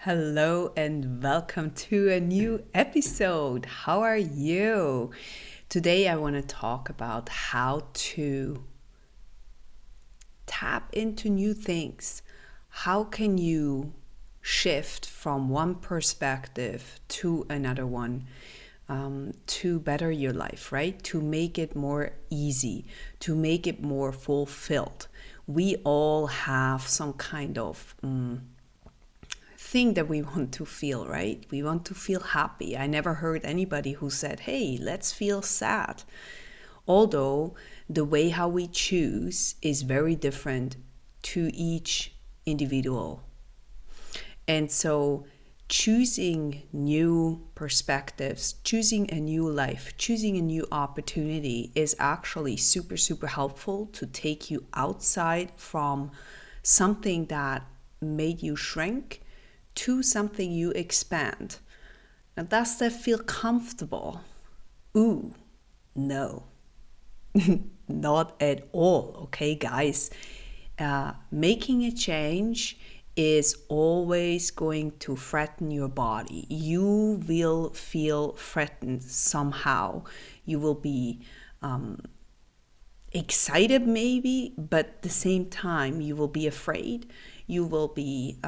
Hello and welcome to a new episode. How are you? Today I want to talk about how to tap into new things. How can you shift from one perspective to another one to better your life, right? To make it more easy, to make it more fulfilled. We all have some kind of thing that we want to feel, right? We want to feel happy. I never heard anybody who said, hey, let's feel sad. Although the way how we choose is very different to each individual. And so choosing new perspectives, choosing a new life, choosing a new opportunity is actually super, super helpful to take you outside from something that made you shrink to something you expand. Now, does that feel comfortable? Ooh, no, not at all. Okay, guys. Making a change is always going to threaten your body. You will feel threatened somehow. You will be excited maybe, but at the same time, you will be afraid. You will be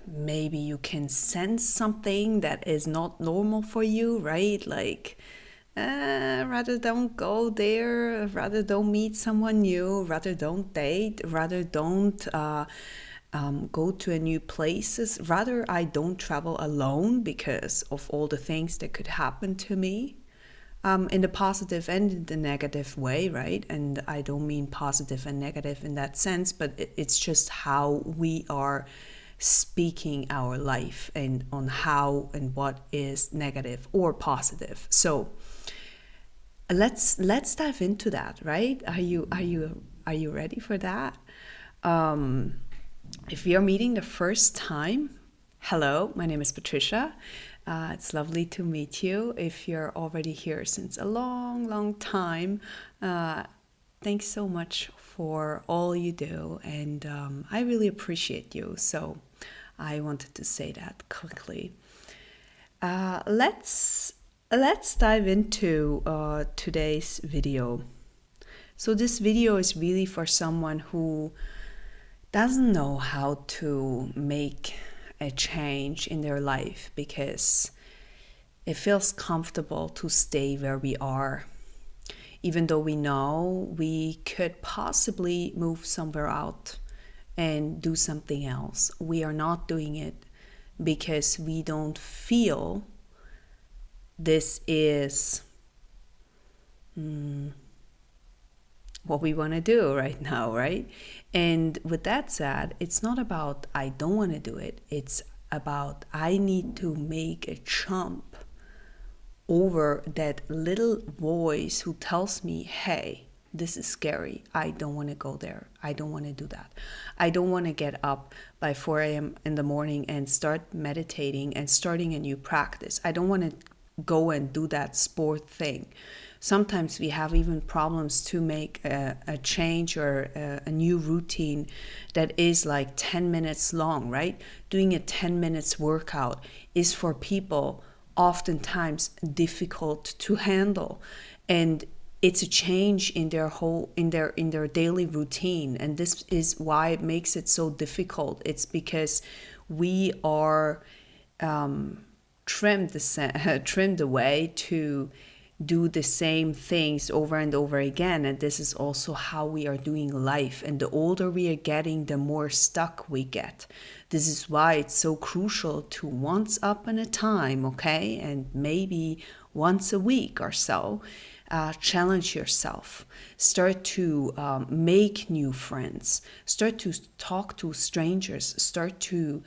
maybe you can sense something that is not normal for you, right? Like, rather don't go there, rather don't meet someone new, rather don't date, rather don't go to a new places, rather I don't travel alone because of all the things that could happen to me. In the positive and in the negative way, right? And I don't mean positive and negative in that sense, but it's just how we are speaking our life and on how and what is negative or positive. So let's dive into that, right? Are you ready for that? If you're meeting the first time, hello, my name is Patricia. It's lovely to meet you. If you're already here since a long, long time, thanks so much for all you do, and I really appreciate you. So I wanted to say that quickly. Let's dive into today's video. So this video is really for someone who doesn't know how to make a change in their life because it feels comfortable to stay where we are, even though we know we could possibly move somewhere out and do something else. We are not doing it because we don't feel this is what we want to do right now, right? And with that said, it's not about I don't want to do it. It's about I need to make a jump over that little voice who tells me, hey, this is scary. I don't want to go there. I don't want to do that. I don't want to get up by 4 a.m. in the morning and start meditating and starting a new practice. I don't want to go and do that sport thing. Sometimes we have even problems to make a change or a new routine that is like 10 minutes long, right? Doing a 10 minutes workout is for people oftentimes difficult to handle. And it's a change in their daily routine. And this is why it makes it so difficult. It's because we are trimmed away to do the same things over and over again. And this is also how we are doing life. And the older we are getting, the more stuck we get. This is why it's so crucial to once upon a time, okay, and maybe once a week or so, challenge yourself. Start to make new friends. Start to talk to strangers. Start to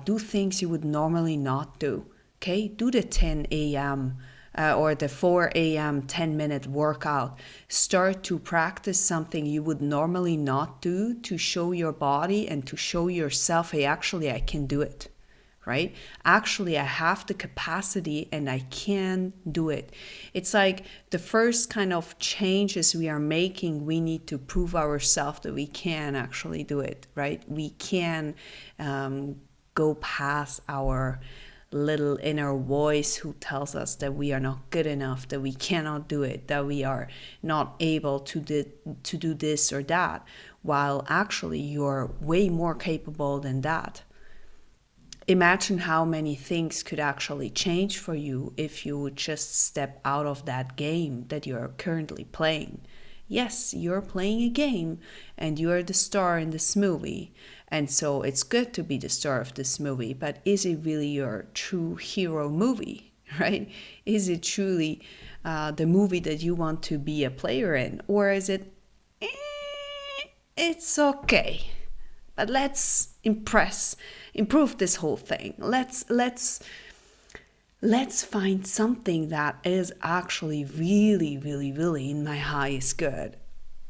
do things you would normally not do. Okay, do the 10 a.m. Or the 4 a.m. 10-minute workout. Start to practice something you would normally not do to show your body and to show yourself, hey, actually, I can do it. right? Actually, I have the capacity and I can do it. It's like the first kind of changes we are making, we need to prove ourselves that we can actually do it, right? We can go past our little inner voice who tells us that we are not good enough, that we cannot do it, that we are not able to do this or that, while actually you're way more capable than that. Imagine how many things could actually change for you if you would just step out of that game that you're currently playing. Yes, you're playing a game and you're the star in this movie. And so it's good to be the star of this movie, but is it really your true hero movie, right? Is it truly the movie that you want to be a player in? Or is it, it's okay, but let's improve this whole thing. Let's find something that is actually really, really, really in my highest good.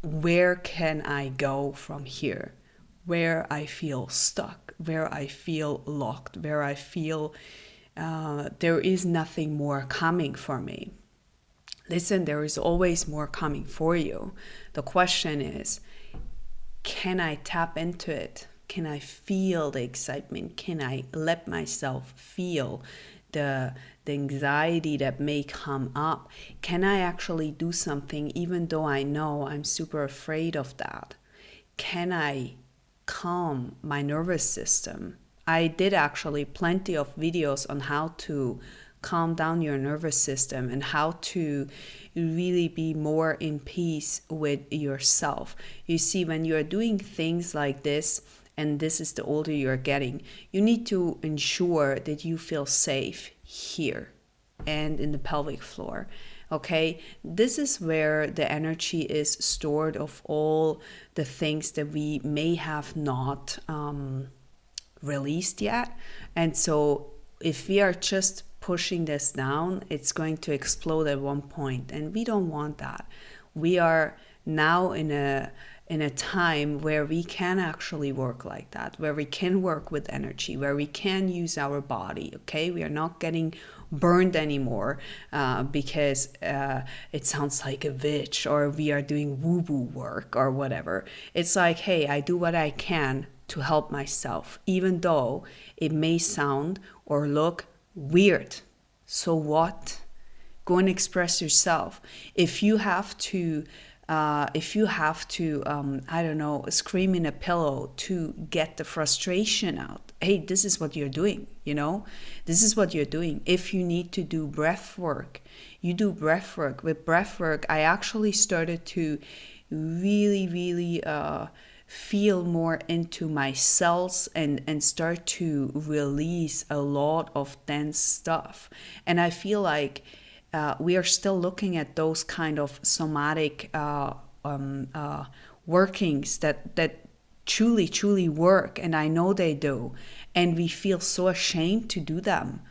Where can I go from here? Where I feel stuck, where I feel locked, where I feel there is nothing more coming for me. Listen, there is always more coming for you. The question is, can I tap into it? Can I feel the excitement? Can I let myself feel the anxiety that may come up? Can I actually do something even though I know I'm super afraid of that? Can I calm my nervous system? I did actually plenty of videos on how to calm down your nervous system and how to really be more in peace with yourself. You see, when you're doing things like this, and this is the older you're getting, you need to ensure that you feel safe here and in the pelvic floor. Okay, this is where the energy is stored of all the things that we may have not released yet. And so if we are just pushing this down, it's going to explode at one point, and we don't want that. We are now in a time where we can actually work like that, where we can work with energy, where we can use our body. Okay, we are not getting burned anymore because it sounds like a witch, or we are doing woo-woo work or whatever. It's like, hey, I do what I can to help myself, even though it may sound or look weird. So what? Go and express yourself. If you have to I don't know, scream in a pillow to get the frustration out, hey, this is what you're doing, this is what you're doing. If you need to do breath work, you do breath work. With breath work, I actually started to really, really feel more into my cells and start to release a lot of dense stuff. And I feel like we are still looking at those kind of somatic workings that truly work, and I know they do. And we feel so ashamed to do them.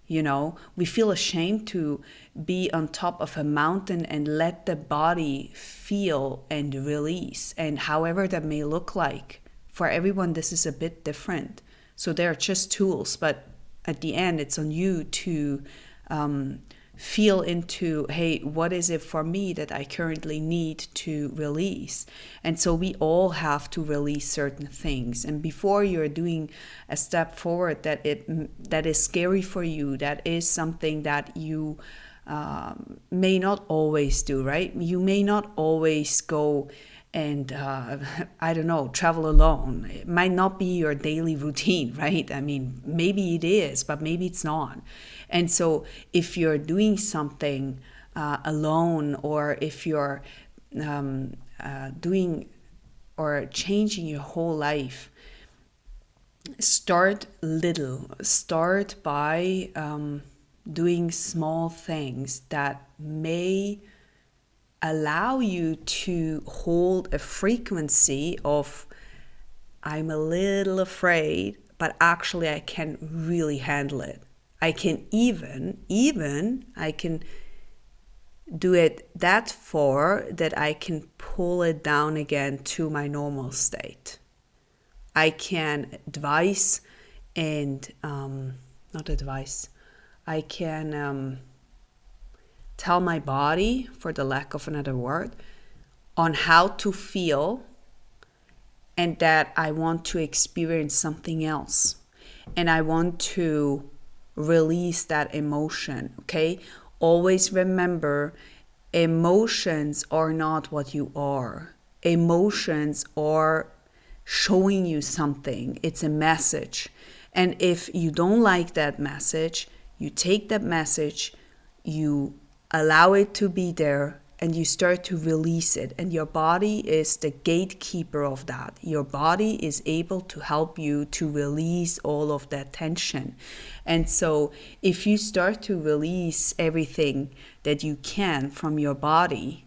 We feel ashamed to be on top of a mountain and let the body feel and release. And however that may look like, for everyone, this is a bit different. So they're just tools, but at the end, it's on you to feel into, hey, what is it for me that I currently need to release? And so we all have to release certain things. And before you're doing a step forward that is scary for you, that is something that you may not always do, right? You may not always go and I don't know, travel alone. It might not be your daily routine, right? I mean, maybe it is, but maybe it's not. And so if you're doing something alone, or if you're doing or changing your whole life, start little. Start by doing small things that may allow you to hold a frequency of, I'm a little afraid, but actually I can really handle it. I can I can do it that far that I can pull it down again to my normal state. I can advise and not advice. I can tell my body, for the lack of another word, on how to feel, and that I want to experience something else. And I want to release that emotion, okay? Always remember, emotions are not what you are. Emotions are showing you something. It's a message. And if you don't like that message, you take that message, you allow it to be there, and you start to release it. And your body is the gatekeeper of that. Your body is able to help you to release all of that tension. And so if you start to release everything that you can from your body,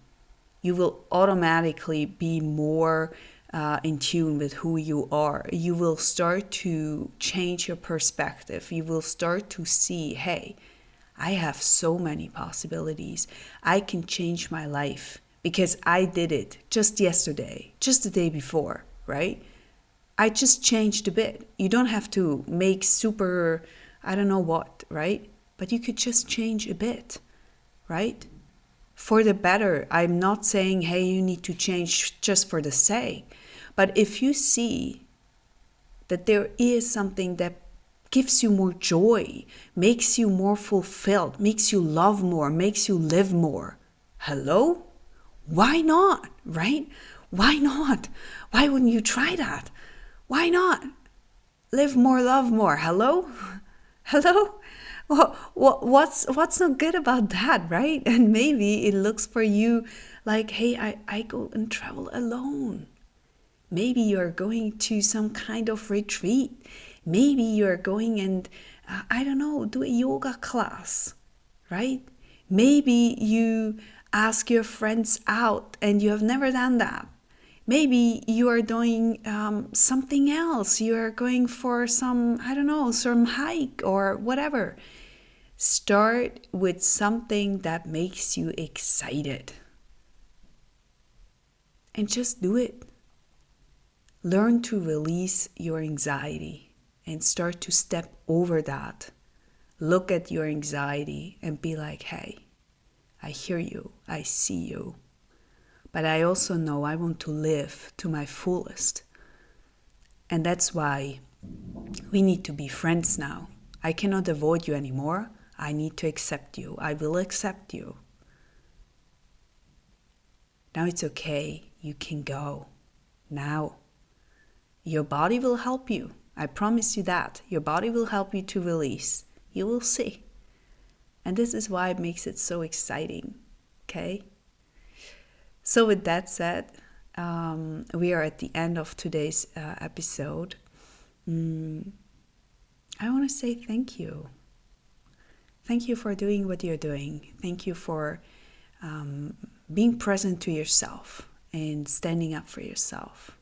you will automatically be more in tune with who you are. You will start to change your perspective. You will start to see, hey, I have so many possibilities. I can change my life because I did it just yesterday, just the day before, right? I just changed a bit. You don't have to make super, I don't know what, right? But you could just change a bit, right? For the better. I'm not saying, hey, you need to change just for the sake. But if you see that there is something that gives you more joy, makes you more fulfilled, makes you love more, makes you live more, hello? Why not, right? Why not? Why wouldn't you try that? Why not? Live more, love more, hello? Hello? What's so good about that, right? And maybe it looks for you like, hey, I go and travel alone. Maybe you're going to some kind of retreat. Maybe you're going and, I don't know, do a yoga class, right? Maybe you ask your friends out and you have never done that. Maybe you are doing something else. You are going for some, I don't know, some hike or whatever. Start with something that makes you excited. And just do it. Learn to release your anxiety and start to step over that. Look at your anxiety and be like, hey, I hear you, I see you. But I also know I want to live to my fullest. And that's why we need to be friends now. I cannot avoid you anymore. I need to accept you. I will accept you. Now it's okay. You can go. Now. Your body will help you. I promise you that. Your body will help you to release. You will see. And this is why it makes it so exciting. Okay? So with that said, we are at the end of today's episode. I want to say thank you. Thank you for doing what you're doing. Thank you for being present to yourself and standing up for yourself.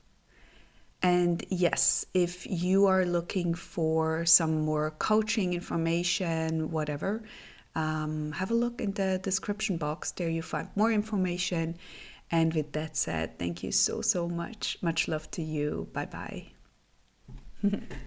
And yes, if you are looking for some more coaching information, whatever, have a look in the description box. There you find more information. And with that said, thank you so much. Much love to you. Bye-bye.